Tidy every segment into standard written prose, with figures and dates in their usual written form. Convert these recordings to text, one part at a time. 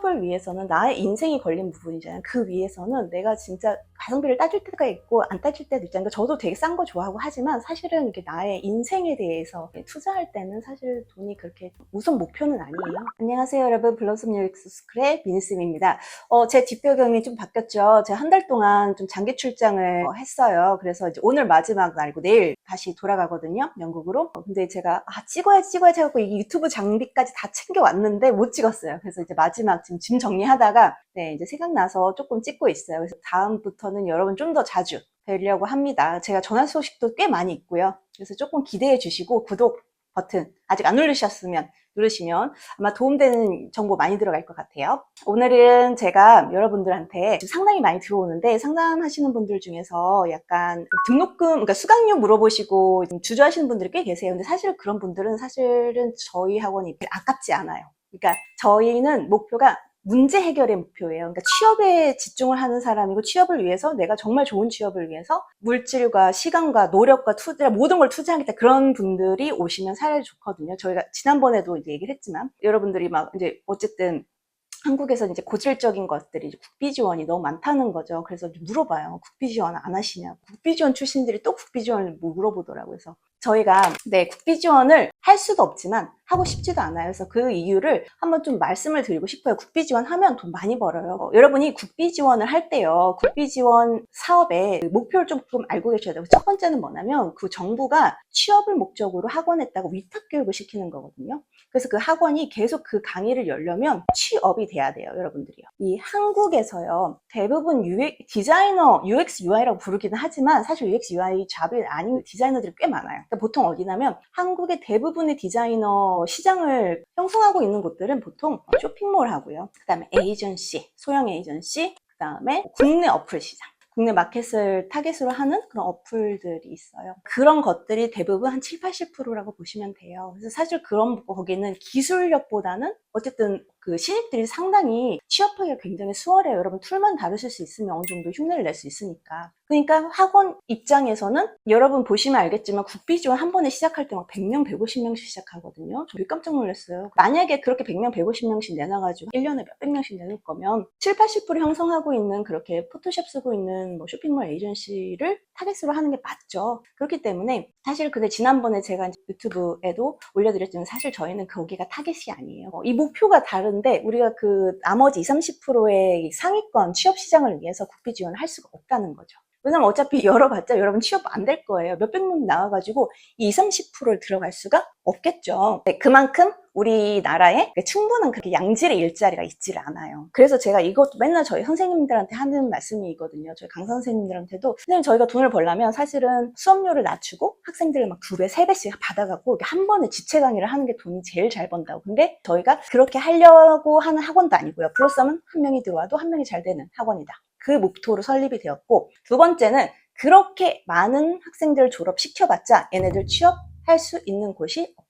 취업을 위해서는 나의 인생이 걸린 부분이잖아요. 그 위해서는 내가 진짜 가성비를 따질 때가 있고 안 따질 때도 있잖아요. 저도 되게 싼 거 좋아하고 하지만 사실은 이게 나의 인생에 대해서 투자할 때는 사실 돈이 그렇게 우선 목표는 아니에요. 안녕하세요 여러분, 블러썸 UX 스쿨의 미니쌤입니다. 제 뒷배경이 좀 바뀌었죠. 제가 한 달 동안 좀 장기 출장을 했어요. 그래서 이제 오늘 마지막 날이고 내일 다시 돌아가거든요, 영국으로. 근데 제가 찍어야지 하고 이 유튜브 장비까지 다 챙겨왔는데 못 찍었어요. 그래서 이제 마지막 지금 짐 정리하다가 이제 생각나서 조금 찍고 있어요. 그래서 다음부터는 여러분 좀 더 자주 뵈려고 합니다. 제가 전할 소식도 꽤 많이 있고요. 그래서 조금 기대해 주시고 구독 버튼 아직 안 누르셨으면 누르시면 아마 도움되는 정보 많이 들어갈 것 같아요. 오늘은 제가 여러분들한테 상당히 많이 들어오는데, 상담하시는 분들 중에서 약간 등록금, 그러니까 수강료 물어보시고 주저하시는 분들이 꽤 계세요. 근데 사실 그런 분들은 사실은 저희 학원이 아깝지 않아요. 그러니까 저희는 목표가 문제 해결의 목표예요. 그러니까 취업에 집중을 하는 사람이고, 취업을 위해서 내가 정말 좋은 취업을 위해서 물질과 시간과 노력과 투자, 모든 걸 투자하겠다, 그런 분들이 오시면 사례 좋거든요. 저희가 지난번에도 이제 얘기를 했지만, 여러분들이 막 이제 어쨌든 한국에서 이제 고질적인 것들이 국비 지원이 너무 많다는 거죠. 그래서 물어봐요. 국비 지원 안 하시냐고. 국비 지원 출신들이 또 국비 지원을 물어보더라고요. 그래서 저희가 국비 지원을 할 수도 없지만 하고 싶지도 않아요. 그래서 그 이유를 한번 좀 말씀을 드리고 싶어요. 국비 지원하면 돈 많이 벌어요. 여러분이 국비 지원을 할 때요, 국비 지원 사업의 목표를 조금 알고 계셔야 돼요. 첫 번째는 뭐냐면 그 정부가 취업을 목적으로 학원에다가 위탁 교육을 시키는 거거든요. 그래서 그 학원이 계속 그 강의를 열려면 취업이 돼야 돼요, 여러분들이요. 이 한국에서요, 대부분 디자이너, UX, UI라고 부르기는 하지만 사실 UX, UI 잡이 아닌 디자이너들이 꽤 많아요. 그러니까 보통 어디냐면 한국의 대부분의 디자이너 시장을 형성하고 있는 곳들은 보통 쇼핑몰 하고요, 그 다음에 에이전시, 소형 에이전시, 그 다음에 국내 어플 시장, 국내 마켓을 타겟으로 하는 그런 어플들이 있어요. 그런 것들이 대부분 한 7, 80%라고 보시면 돼요. 그래서 사실 거기는 기술력보다는 어쨌든 그 신입들이 상당히 취업하기가 굉장히 수월해요. 여러분 툴만 다루실 수 있으면 어느 정도 흉내를 낼 수 있으니까. 그러니까 학원 입장에서는 여러분 보시면 알겠지만 국비 지원 한 번에 시작할 때 막 100명, 150명씩 시작하거든요. 저 깜짝 놀랐어요. 만약에 그렇게 100명, 150명씩 내놔가지고 1년에 몇백 명씩 내놓을 거면 7, 80% 형성하고 있는, 그렇게 포토샵 쓰고 있는 뭐 쇼핑몰 에이전시를 타겟으로 하는 게 맞죠. 그렇기 때문에 사실 그게 지난번에 제가 유튜브에도 올려드렸지만 사실 저희는 거기가 타겟이 아니에요. 이 목표가 다른데 우리가 그 나머지 20, 30%의 상위권 취업 시장을 위해서 국비 지원을 할 수가 없다는 거죠. 왜냐면 어차피 열어봤자 여러분 취업 안 될 거예요. 몇백 명 나와가지고 이 20, 30%를 들어갈 수가 없겠죠. 그만큼 우리나라에 충분한 그렇게 양질의 일자리가 있질 않아요. 그래서 제가 이것도 맨날 저희 선생님들한테 하는 말씀이 있거든요. 저희 강사 선생님들한테도, 선생님 저희가 돈을 벌려면 사실은 수업료를 낮추고 학생들을 막 2배, 3배씩 받아갖고 한 번에 지체 강의를 하는 게 돈이 제일 잘 번다고. 근데 저희가 그렇게 하려고 하는 학원도 아니고요. 블러썸은 한 명이 들어와도 한 명이 잘 되는 학원이다, 그 목표로 설립이 되었고, 두 번째는 그렇게 많은 학생들을 졸업시켜봤자 얘네들 취업할 수 있는 곳이 없다.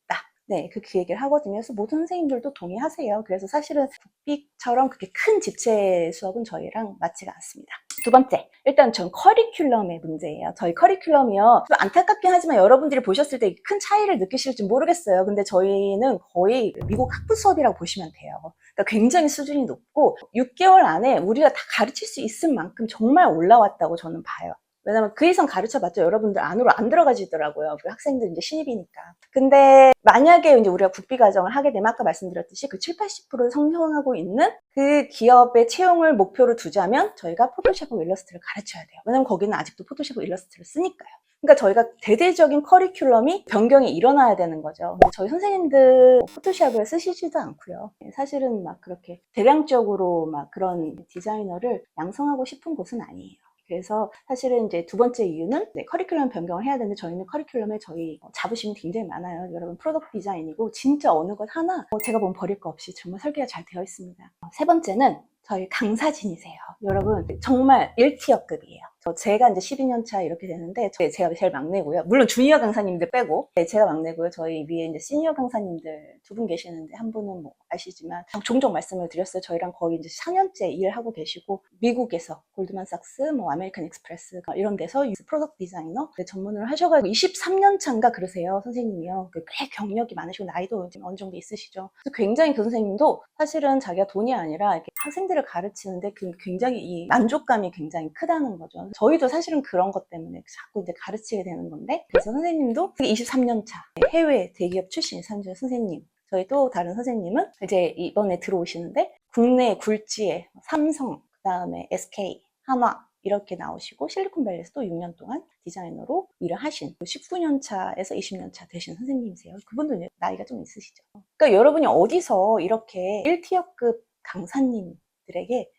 그 얘기를 하거든요. 그래서 모든 선생님들도 동의하세요. 그래서 사실은 국비처럼 그렇게 큰 집체 수업은 저희랑 맞지가 않습니다. 두 번째, 일단 전 커리큘럼의 문제예요. 저희 커리큘럼이요, 좀 안타깝긴 하지만 여러분들이 보셨을 때 큰 차이를 느끼실지 모르겠어요. 근데 저희는 거의 미국 학부 수업이라고 보시면 돼요. 그러니까 굉장히 수준이 높고 6개월 안에 우리가 다 가르칠 수 있을 만큼 정말 올라왔다고 저는 봐요. 왜냐면 그 이상 가르쳐봤자 여러분들 안으로 안 들어가지더라고요. 그 학생들 이제 신입이니까. 근데 만약에 이제 우리가 국비 과정을 하게 되면 아까 말씀드렸듯이 그 7, 80%를 성형하고 있는 그 기업의 채용을 목표로 두자면 저희가 포토샵과 일러스트를 가르쳐야 돼요. 왜냐면 거기는 아직도 포토샵과 일러스트를 쓰니까요. 그러니까 저희가 대대적인 커리큘럼이 변경이 일어나야 되는 거죠. 근데 저희 선생님들 포토샵을 쓰시지도 않고요. 사실은 막 그렇게 대량적으로 막 그런 디자이너를 양성하고 싶은 곳은 아니에요. 그래서 사실은 이제 두 번째 이유는 커리큘럼 변경을 해야 되는데, 저희는 커리큘럼에 저희 자부심이 굉장히 많아요. 여러분 프로덕트 디자인이고 진짜 어느 것 하나 제가 보면 버릴 거 없이 정말 설계가 잘 되어 있습니다. 세 번째는 저희 강사진이세요. 여러분 정말 1티어급이에요. 제가 이제 12년 차 이렇게 되는데, 제가 제일 막내고요. 물론 주니어 강사님들 빼고, 네, 제가 막내고요. 저희 위에 이제 시니어 강사님들 2분 계시는데, 한 분은 뭐 아시지만, 종종 말씀을 드렸어요. 저희랑 거의 이제 4년째 일하고 계시고, 미국에서 골드만삭스, 뭐 아메리칸 익스프레스, 이런 데서 프로덕트 디자이너 전문을 하셔가지고 23년 차인가 그러세요, 선생님이요. 꽤 경력이 많으시고, 나이도 어느 정도 있으시죠. 굉장히 그 선생님도 사실은 자기가 돈이 아니라 이렇게 학생들을 가르치는데 굉장히 이 만족감이 굉장히 크다는 거죠. 저희도 사실은 그런 것 때문에 자꾸 이제 가르치게 되는 건데, 그래서 선생님도 23년 차 해외 대기업 출신 선생님, 저희 또 다른 선생님은 이제 이번에 들어오시는데 국내 굴지에 삼성, 그 다음에 SK, 한화 이렇게 나오시고 실리콘밸리에서 또 6년 동안 디자이너로 일을 하신 19년 차에서 20년 차 되신 선생님이세요. 그분도 이제 나이가 좀 있으시죠. 그러니까 여러분이 어디서 이렇게 1티어급 강사님들에게,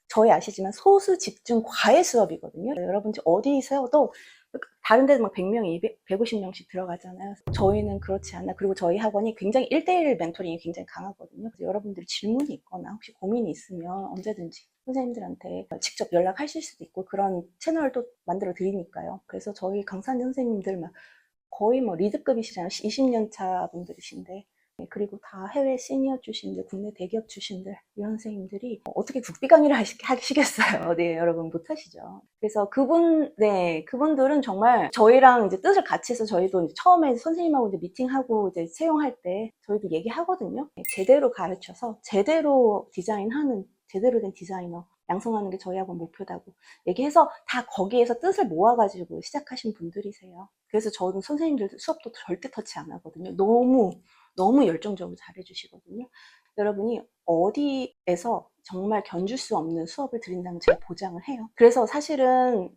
저희 아시지만 소수 집중 과외 수업이거든요. 여러분 어디서도 다른 데는 막 100명, 150명씩 들어가잖아요. 저희는 그렇지 않아. 그리고 저희 학원이 굉장히 1대1 멘토링이 굉장히 강하거든요. 그래서 여러분들이 질문이 있거나 혹시 고민이 있으면 언제든지 선생님들한테 직접 연락하실 수도 있고, 그런 채널도 만들어 드리니까요. 그래서 저희 강사님 선생님들 막 거의 뭐 리드급이시잖아요. 20년 차 분들이신데, 그리고 다 해외 시니어 출신들, 국내 대기업 출신들, 이런 선생님들이 어떻게 국비 강의를 하시겠어요. 네, 여러분 못하시죠. 그래서 그분들은 정말 저희랑 이제 뜻을 같이 해서, 저희도 이제 처음에 선생님하고 이제 미팅하고 이제 채용할 때 저희도 얘기하거든요. 제대로 가르쳐서 제대로 디자인하는, 제대로 된 디자이너 양성하는 게 저희 학원 목표다고 얘기해서 다 거기에서 뜻을 모아가지고 시작하신 분들이세요. 그래서 저는 선생님들 수업도 절대 터치 안 하거든요. 너무 열정적으로 잘해주시거든요. 여러분이 어디에서 정말 견줄 수 없는 수업을 드린다면 제가 보장을 해요. 그래서 사실은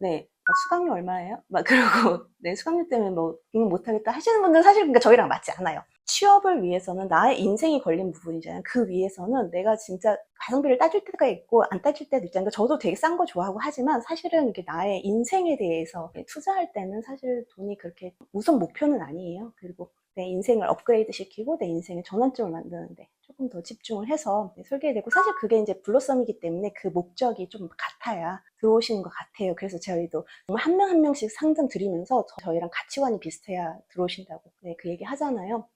수강료 얼마예요? 막 그러고 수강료 때문에 뭐 이거 못하겠다 하시는 분들은 사실 그러니까 저희랑 맞지 않아요. 취업을 위해서는 나의 인생이 걸린 부분이잖아요. 그 위해서는 내가 진짜 가성비를 따질 때가 있고 안 따질 때도 있잖아요. 저도 되게 싼 거 좋아하고 하지만 사실은 이게 나의 인생에 대해서 투자할 때는 사실 돈이 그렇게 우선 목표는 아니에요. 그리고 내 인생을 업그레이드 시키고 내 인생의 전환점을 만드는데 조금 더 집중을 해서 설계되고, 사실 그게 이제 블로썸이기 때문에 그 목적이 좀 같아야 들어오시는 것 같아요. 그래서 저희도 정말 한 명 한 명씩 상담 드리면서 저희랑 가치관이 비슷해야 들어오신다고 그 얘기 하잖아요.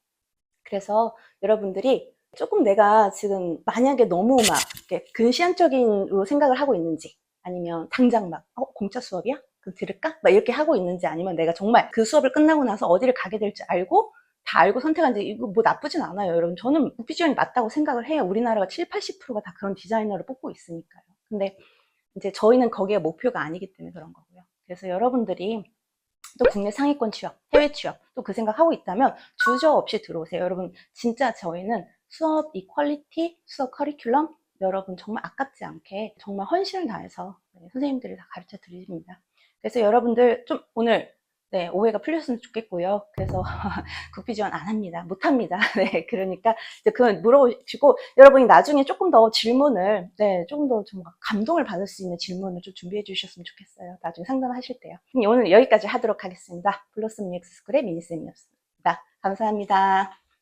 그래서 여러분들이 조금 내가 지금 만약에 너무 막 이렇게 근시안적인로 생각을 하고 있는지, 아니면 당장 막 공짜 수업이야? 그럼 들을까? 막 이렇게 하고 있는지, 아니면 내가 정말 그 수업을 끝나고 나서 어디를 가게 될지 알고 다 알고 선택하는지, 이거 뭐 나쁘진 않아요. 여러분, 저는 국비지원이 맞다고 생각을 해요. 우리나라가 7, 80%가 다 그런 디자이너를 뽑고 있으니까요. 근데 이제 저희는 거기에 목표가 아니기 때문에 그런 거고요. 그래서 여러분들이 또 국내 상위권 취업, 해외 취업 또 그 생각하고 있다면 주저없이 들어오세요. 여러분 진짜 저희는 수업 이 퀄리티, 수업 커리큘럼 여러분 정말 아깝지 않게 정말 헌신을 다해서 선생님들이 다 가르쳐 드립니다. 그래서 여러분들 좀 오늘 오해가 풀렸으면 좋겠고요. 그래서 국비 지원 안 합니다. 못 합니다. 네, 그러니까 이제 그건 물어보시고, 여러분이 나중에 조금 더 질문을, 조금 더 좀 감동을 받을 수 있는 질문을 좀 준비해 주셨으면 좋겠어요. 나중에 상담하실 때요. 오늘 여기까지 하도록 하겠습니다. 블로썸 UX 스쿨의 미니쌤이었습니다. 감사합니다.